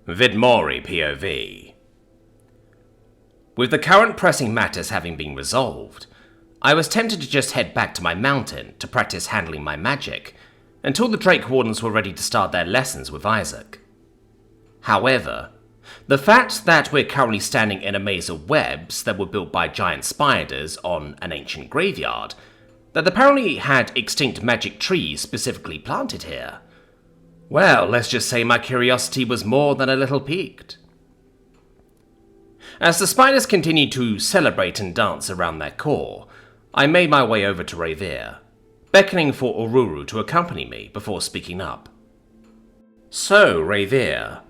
Vidmori POV. With the current pressing matters having been resolved, I was tempted to just head back to my mountain to practice handling my magic until the Drake Wardens were ready to start their lessons with Isaac. However, the fact that we're currently standing in a maze of webs that were built by giant spiders on an ancient graveyard that apparently had extinct magic trees specifically planted here, well, let's just say my curiosity was more than a little piqued. As the spiders continued to celebrate and dance around their core, I made my way over to Revere, beckoning for Oruru to accompany me before speaking up. So, Revere,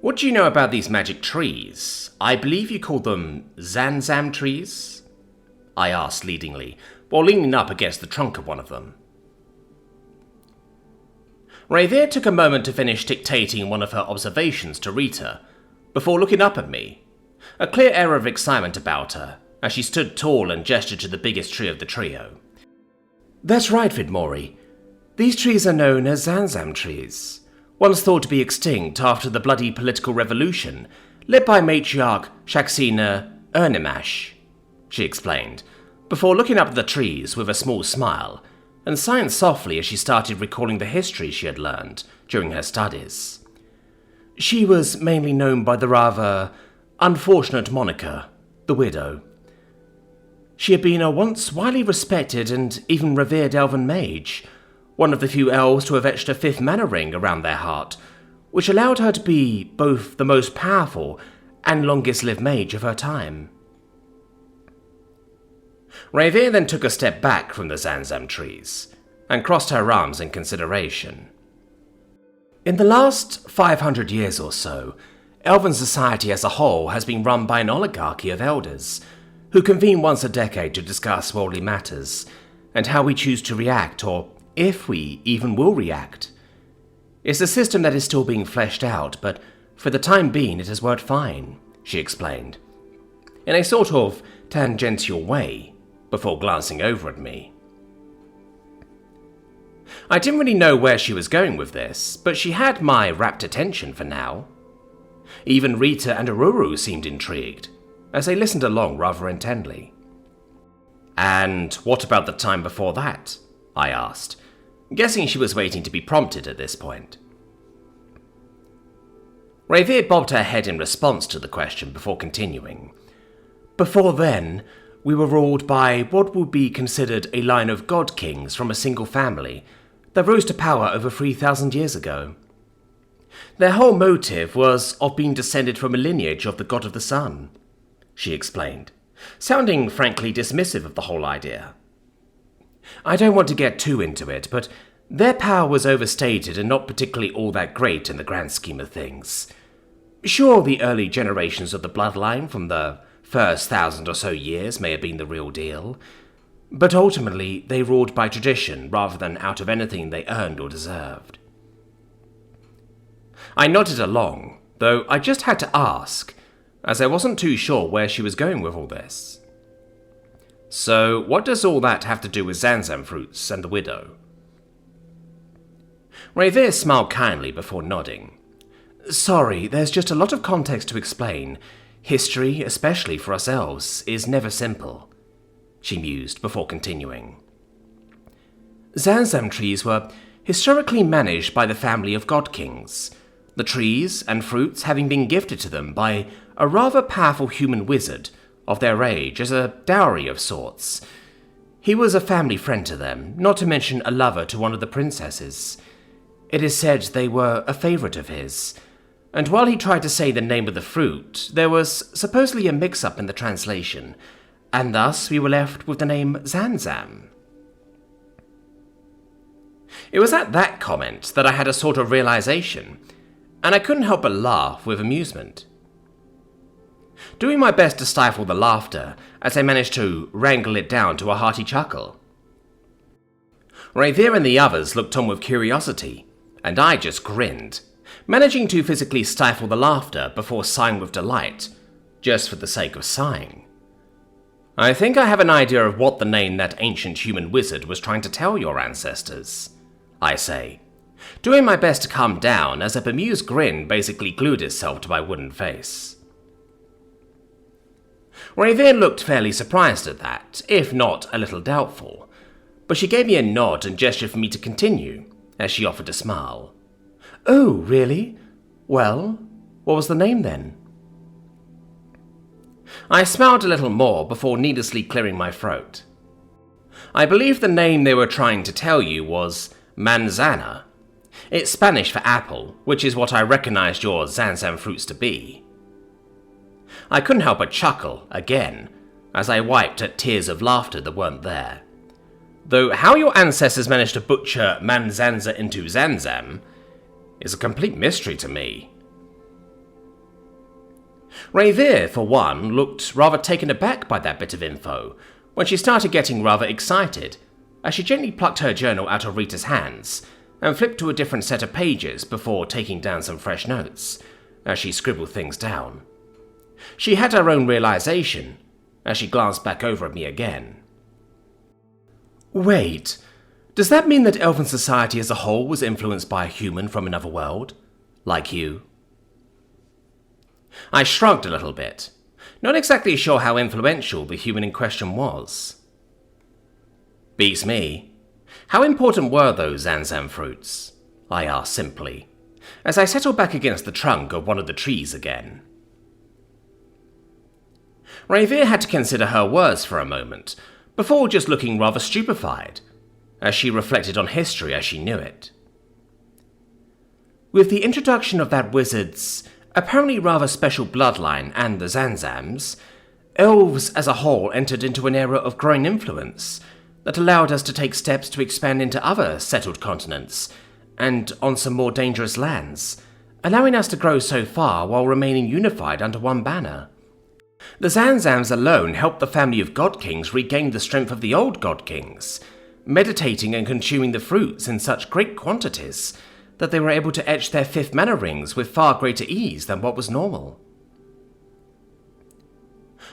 what do you know about these magic trees? I believe you call them Zanzam trees? I asked leadingly, while leaning up against the trunk of one of them. Revere took a moment to finish dictating one of her observations to Rita, before looking up at me, a clear air of excitement about her, as she stood tall and gestured to the biggest tree of the trio. That's right, Vidmori. These trees are known as Zanzam trees, once thought to be extinct after the bloody political revolution led by matriarch Shaxina Ernimash, she explained, before looking up at the trees with a small smile, and sighing softly as she started recalling the history she had learned during her studies. She was mainly known by the rather unfortunate moniker, the Widow. She had been a once widely respected and even revered elven mage, one of the few elves to have etched a 5th mana ring around their heart, which allowed her to be both the most powerful and longest-lived mage of her time. Revere then took a step back from the Zanzam trees, and crossed her arms in consideration. In the last 500 years or so, Elven society as a whole has been run by an oligarchy of elders, who convene once a decade to discuss worldly matters, and how we choose to react, or if we even will react. It's a system that is still being fleshed out, but for the time being it has worked fine, she explained, in a sort of tangential way, before glancing over at me. I didn't really know where she was going with this, but she had my rapt attention for now. Even Rita and Oruru seemed intrigued, as they listened along rather intently. And what about the time before that? I asked, guessing she was waiting to be prompted at this point. Revere bobbed her head in response to the question before continuing. Before then, we were ruled by what would be considered a line of god kings from a single family that rose to power over 3,000 years ago. Their whole motive was of being descended from a lineage of the god of the sun, she explained, sounding frankly dismissive of the whole idea. I don't want to get too into it, but their power was overstated and not particularly all that great in the grand scheme of things. Sure, the early generations of the bloodline from the first 1,000 or so years may have been the real deal, but ultimately they ruled by tradition rather than out of anything they earned or deserved. I nodded along, though I just had to ask, as I wasn't too sure where she was going with all this. So, what does all that have to do with Zanzam fruits and the Widow? Revere smiled kindly before nodding. Sorry, there's just a lot of context to explain. History, especially for us elves, is never simple, she mused before continuing. Zanzam trees were historically managed by the family of god kings, the trees and fruits having been gifted to them by a rather powerful human wizard of their age as a dowry of sorts. He was a family friend to them, not to mention a lover to one of the princesses. It is said they were a favourite of his, and while he tried to say the name of the fruit, there was supposedly a mix-up in the translation, and thus we were left with the name Zanzam. It was at that comment that I had a sort of realization, and I couldn't help but laugh with amusement. Doing my best to stifle the laughter as I managed to wrangle it down to a hearty chuckle. Revere and the others looked on with curiosity, and I just grinned, managing to physically stifle the laughter before sighing with delight, just for the sake of sighing. I think I have an idea of what the name that ancient human wizard was trying to tell your ancestors, I say, doing my best to calm down as a bemused grin basically glued itself to my wooden face. Revere looked fairly surprised at that, if not a little doubtful, but she gave me a nod and gestured for me to continue, as she offered a smile. "Oh, really? Well, what was the name then?" I smiled a little more before needlessly clearing my throat. I believe the name they were trying to tell you was manzana. It's Spanish for apple, which is what I recognized your zanzam fruits to be. I couldn't help but chuckle, again, as I wiped at tears of laughter that weren't there. Though how your ancestors managed to butcher manzanza into zanzam is a complete mystery to me. Revere, for one, looked rather taken aback by that bit of info, when she started getting rather excited, as she gently plucked her journal out of Rita's hands and flipped to a different set of pages before taking down some fresh notes, as she scribbled things down. She had her own realization, as she glanced back over at me again. "Wait, does that mean that elven society as a whole was influenced by a human from another world? Like you?" I shrugged a little bit, not exactly sure how influential the human in question was. "Beats me. How important were those zanzam fruits?" I asked simply, as I settled back against the trunk of one of the trees again. Revere had to consider her words for a moment, before just looking rather stupefied, as she reflected on history as she knew it. "With the introduction of that wizard's apparently rather special bloodline and the Zanzams, elves as a whole entered into an era of growing influence that allowed us to take steps to expand into other settled continents and on some more dangerous lands, allowing us to grow so far while remaining unified under one banner. The Zanzams alone helped the family of God Kings regain the strength of the old God Kings, meditating and consuming the fruits in such great quantities that they were able to etch their fifth mana rings with far greater ease than what was normal."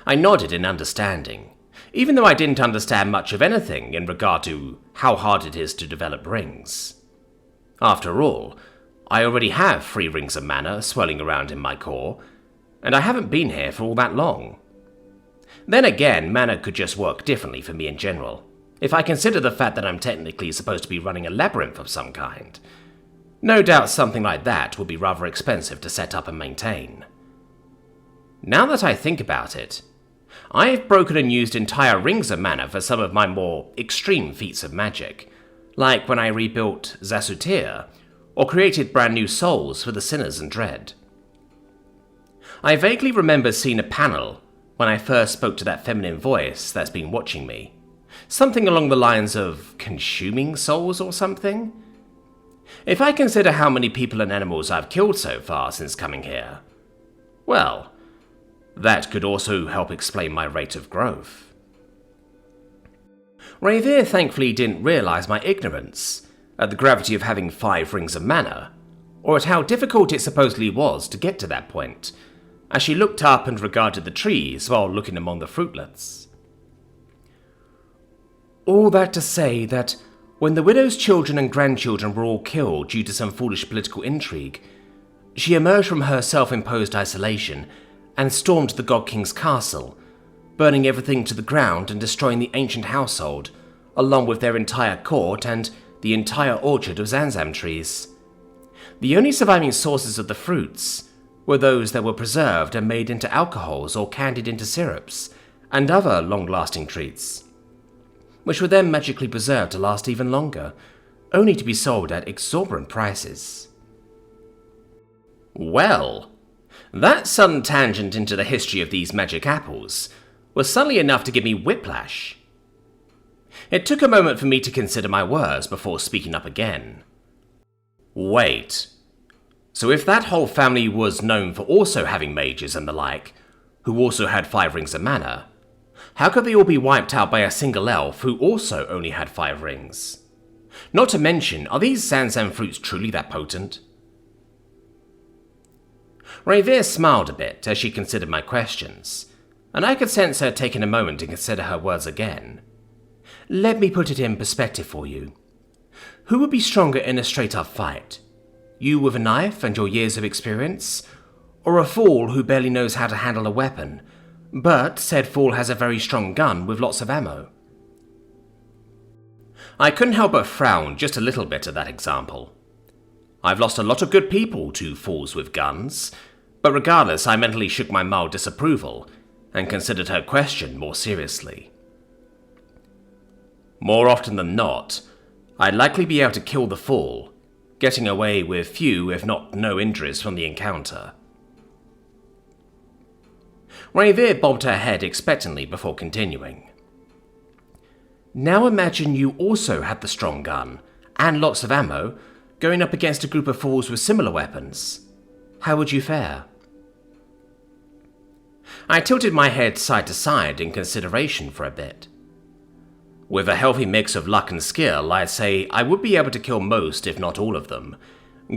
I nodded in understanding, even though I didn't understand much of anything in regard to how hard it is to develop rings. After all, I already have 3 rings of mana swirling around in my core, and I haven't been here for all that long. Then again, mana could just work differently for me in general, if I consider the fact that I'm technically supposed to be running a labyrinth of some kind. No doubt something like that would be rather expensive to set up and maintain. Now that I think about it, I've broken and used entire rings of mana for some of my more extreme feats of magic, like when I rebuilt Zasutir, or created brand new souls for the Sinners and Dread. I vaguely remember seeing a panel when I first spoke to that feminine voice that's been watching me. Something along the lines of consuming souls or something? If I consider how many people and animals I've killed so far since coming here, well, that could also help explain my rate of growth. Revere thankfully didn't realize my ignorance at the gravity of having 5 rings of mana, or at how difficult it supposedly was to get to that point, as she looked up and regarded the trees while looking among the fruitlets. "All that to say that when the widow's children and grandchildren were all killed due to some foolish political intrigue, she emerged from her self-imposed isolation and stormed the God King's castle, burning everything to the ground and destroying the ancient household, along with their entire court and the entire orchard of Zanzam trees. The only surviving sources of the fruits were those that were preserved and made into alcohols or candied into syrups, and other long-lasting treats, which were then magically preserved to last even longer, only to be sold at exorbitant prices." Well, that sudden tangent into the history of these magic apples was suddenly enough to give me whiplash. It took a moment for me to consider my words before speaking up again. "Wait, so if that whole family was known for also having mages and the like, who also had 5 rings of mana, how could they all be wiped out by a single elf who also only had 5 rings? Not to mention, are these Zanzam fruits truly that potent?" Revere smiled a bit as she considered my questions, and I could sense her taking a moment to consider her words again. "Let me put it in perspective for you. Who would be stronger in a straight-up fight? You with a knife and your years of experience? Or a fool who barely knows how to handle a weapon, but said fool has a very strong gun with lots of ammo? I couldn't help but frown just a little bit at that example. I've lost a lot of good people to fools with guns, but regardless, I mentally shook my mild disapproval and considered her question more seriously. More often than not, I'd likely be able to kill the fool, getting away with few if not no injuries from the encounter. Revere bobbed her head expectantly before continuing. Now imagine you also had the strong gun, and lots of ammo, going up against a group of fools with similar weapons. How would you fare? I tilted my head side to side in consideration for a bit. With a healthy mix of luck and skill, I'd say I would be able to kill most, if not all of them,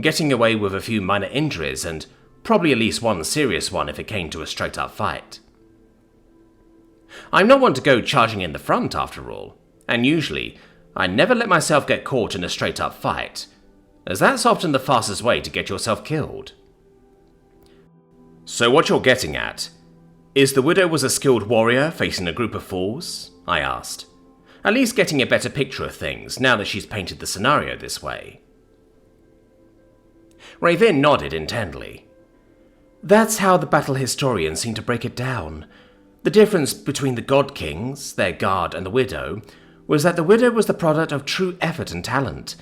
getting away with a few minor injuries and probably at least one serious one if it came to a straight-up fight. I'm not one to go charging in the front, after all, and usually I never let myself get caught in a straight-up fight, as that's often the fastest way to get yourself killed. So what you're getting at is the widow was a skilled warrior facing a group of fools? I asked, at least getting a better picture of things now that she's painted the scenario this way. Revere nodded intently. That's how the battle historians seem to break it down. The difference between the god kings, their guard, and the widow was that the widow was the product of true effort and talent,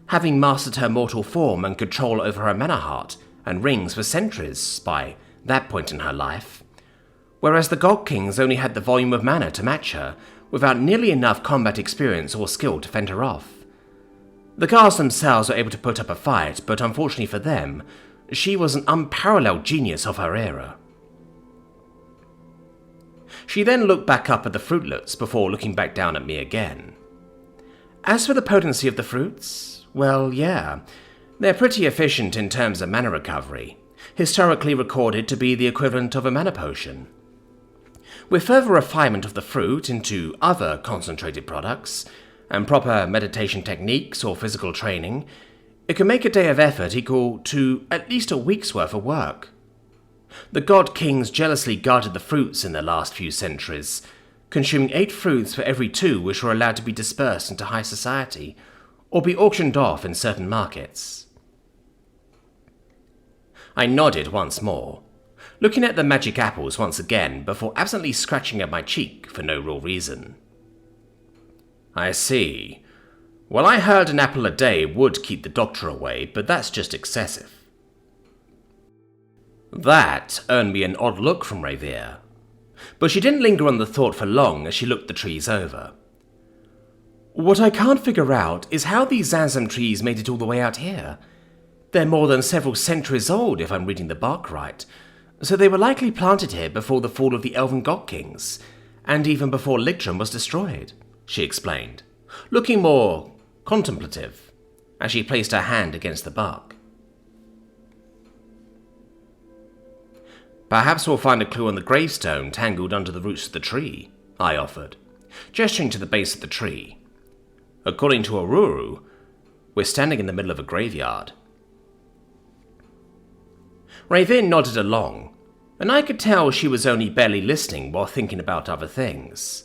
having mastered her mortal form and control over her manor heart and rings for centuries by that point in her life, whereas the god kings only had the volume of mana to match her, without nearly enough combat experience or skill to fend her off. The guards themselves were able to put up a fight, but unfortunately for them, she was an unparalleled genius of her era. She then looked back up at the fruitlets before looking back down at me again. As for the potency of the fruits, well, yeah, they're pretty efficient in terms of mana recovery, historically recorded to be the equivalent of a mana potion. With further refinement of the fruit into other concentrated products, and proper meditation techniques or physical training, it can make a day of effort equal to at least a week's worth of work. The god kings jealously guarded the fruits in their last few centuries, consuming 8 fruits for every 2 which were allowed to be dispersed into high society, or be auctioned off in certain markets. I nodded once more, looking at the magic apples once again before absently scratching at my cheek for no real reason. I see. Well, I heard an apple a day would keep the doctor away, but that's just excessive. That earned me an odd look from Revere, but she didn't linger on the thought for long as she looked the trees over. What I can't figure out is how these Zanzam trees made it all the way out here. They're more than several centuries old if I'm reading the bark right, so they were likely planted here before the fall of the Elven God Kings, and even before Ligdrum was destroyed, she explained, looking more contemplative as she placed her hand against the bark. Perhaps we'll find a clue on the gravestone tangled under the roots of the tree, I offered, gesturing to the base of the tree. According to Oruru, we're standing in the middle of a graveyard. Revere nodded along, and I could tell she was only barely listening while thinking about other things.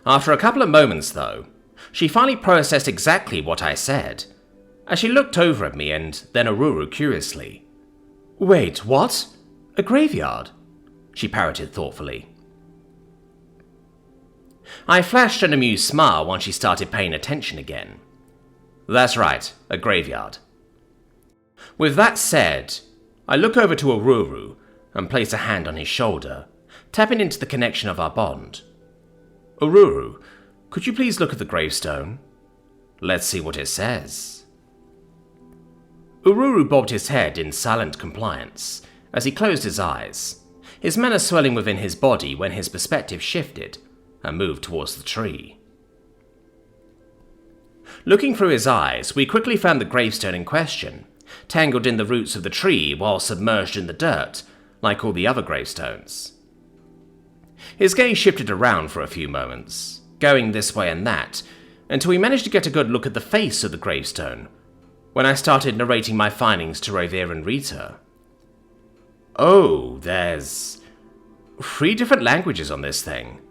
After a couple of moments, though, she finally processed exactly what I said, as she looked over at me and then Oruru curiously. Wait, what? A graveyard? She parroted thoughtfully. I flashed an amused smile once she started paying attention again. That's right, a graveyard. With that said, I look over to Oruru and place a hand on his shoulder, tapping into the connection of our bond. Oruru, could you please look at the gravestone? Let's see what it says. Oruru bobbed his head in silent compliance as he closed his eyes, his manner swelling within his body when his perspective shifted and moved towards the tree. Looking through his eyes, we quickly found the gravestone in question, tangled in the roots of the tree while submerged in the dirt, like all the other gravestones. His gaze shifted around for a few moments, going this way and that, until we managed to get a good look at the face of the gravestone, when I started narrating my findings to Revere and Rita. Oh, there's 3 different languages on this thing.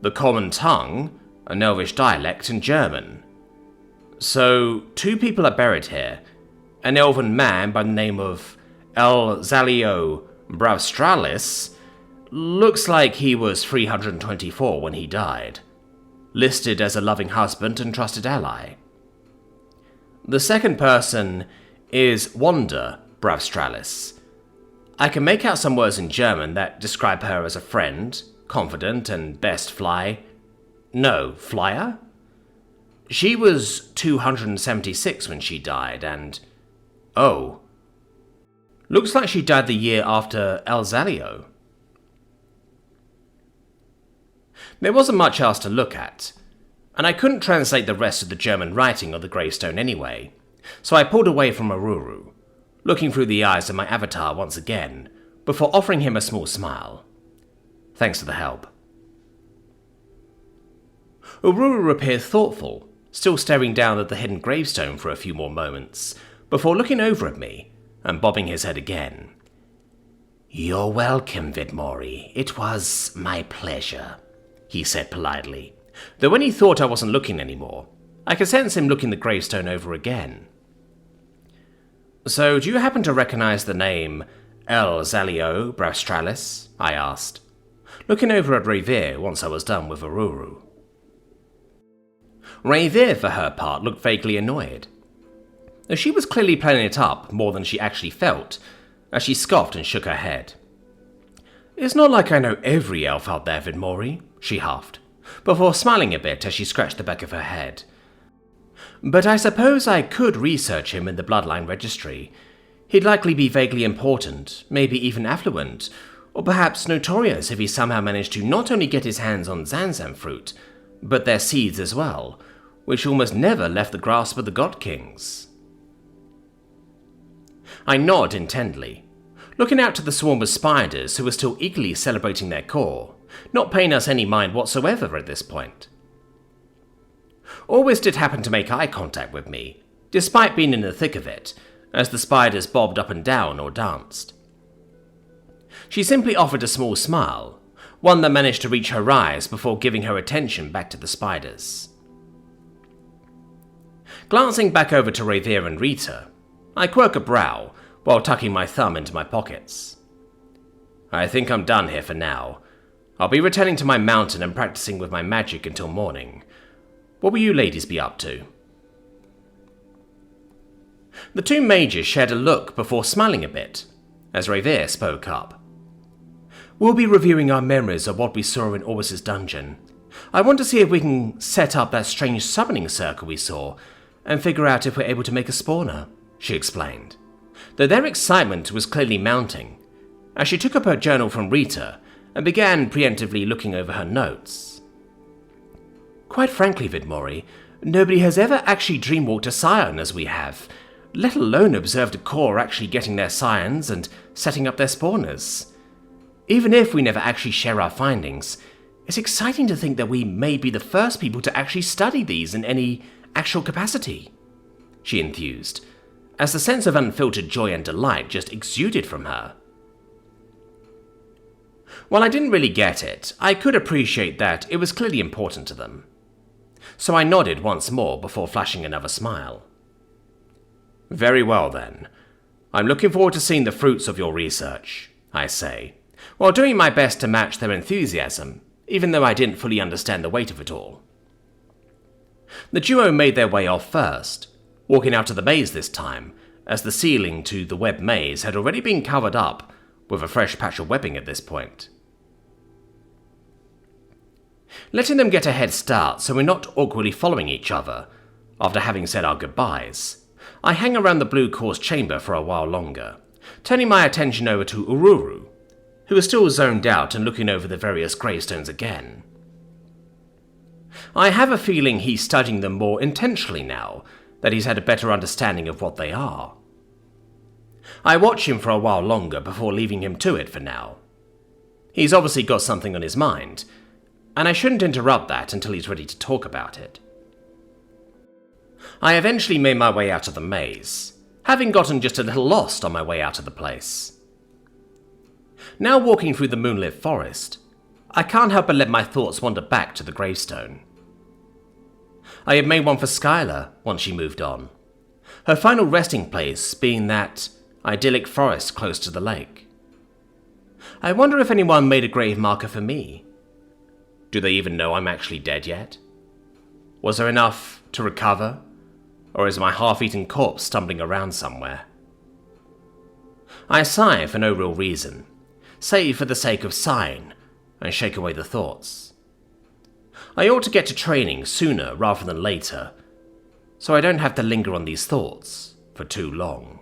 The common tongue, an Elvish dialect, and German. So, 2 people are buried here. An elven man by the name of Elzalio Bravstralis. Looks like he was 324 when he died. Listed as a loving husband and trusted ally. The second person is Wanda Bravstralis. I can make out some words in German that describe her as a friend, confident, and best flyer. She was 276 when she died, and... oh. Looks like she died the year after Elzalio. There wasn't much else to look at, and I couldn't translate the rest of the German writing on the gravestone anyway, so I pulled away from Ururu, looking through the eyes of my avatar once again, before offering him a small smile. Thanks for the help. Ururu appeared thoughtful, still staring down at the hidden gravestone for a few more moments, before looking over at me and bobbing his head again. "You're welcome, Vidmori. It was my pleasure," he said politely, though when he thought I wasn't looking anymore, I could sense him looking the gravestone over again. "So, do you happen to recognize the name Elzalio Bravstralis?" I asked, looking over at Revere once I was done with Ururu. Revere, for her part, looked vaguely annoyed. She was clearly playing it up more than she actually felt, as she scoffed and shook her head. "It's not like I know every elf out there, Vidmori," she huffed, before smiling a bit as she scratched the back of her head. "But I suppose I could research him in the Bloodline Registry. He'd likely be vaguely important, maybe even affluent, or perhaps notorious if he somehow managed to not only get his hands on Zanzan fruit, but their seeds as well, which almost never left the grasp of the God Kings." I nod intently, looking out to the swarm of spiders who were still eagerly celebrating their core, not paying us any mind whatsoever at this point. Always did happen to make eye contact with me, despite being in the thick of it, as the spiders bobbed up and down or danced. She simply offered a small smile, one that managed to reach her eyes before giving her attention back to the spiders. Glancing back over to Revere and Rita, I quirk a brow while tucking my thumb into my pockets. "I think I'm done here for now. I'll be returning to my mountain and practicing with my magic until morning. What will you ladies be up to?" The 2 mages shared a look before smiling a bit, as Revere spoke up. "We'll be reviewing our memories of what we saw in Orbis's dungeon. I want to see if we can set up that strange summoning circle we saw, and figure out if we're able to make a spawner," she explained, though their excitement was clearly mounting, as she took up her journal from Rita and began preemptively looking over her notes. "Quite frankly, Vidmori, nobody has ever actually dreamwalked a scion as we have, let alone observed a core actually getting their scions and setting up their spawners. Even if we never actually share our findings, it's exciting to think that we may be the first people to actually study these in any actual capacity," she enthused, as the sense of unfiltered joy and delight just exuded from her. While I didn't really get it, I could appreciate that it was clearly important to them. So I nodded once more before flashing another smile. "Very well then. I'm looking forward to seeing the fruits of your research," I say, while doing my best to match their enthusiasm, even though I didn't fully understand the weight of it all. The duo made their way off first, walking out to the maze this time, as the ceiling to the web maze had already been covered up with a fresh patch of webbing at this point. Letting them get a head start so we're not awkwardly following each other, after having said our goodbyes, I hang around the blue core's chamber for a while longer, turning my attention over to Ururu, who was still zoned out and looking over the various gravestones again. I have a feeling he's studying them more intentionally now that he's had a better understanding of what they are. I watch him for a while longer before leaving him to it for now. He's obviously got something on his mind, and I shouldn't interrupt that until he's ready to talk about it. I eventually made my way out of the maze, having gotten just a little lost on my way out of the place. Now walking through the moonlit forest, I can't help but let my thoughts wander back to the gravestone. I had made one for Skylar once she moved on, her final resting place being that idyllic forest close to the lake. I wonder if anyone made a grave marker for me. Do they even know I'm actually dead yet? Was there enough to recover, or is my half-eaten corpse stumbling around somewhere? I sigh for no real reason, save for the sake of sighing, and shake away the thoughts. I ought to get to training sooner rather than later, so I don't have to linger on these thoughts for too long.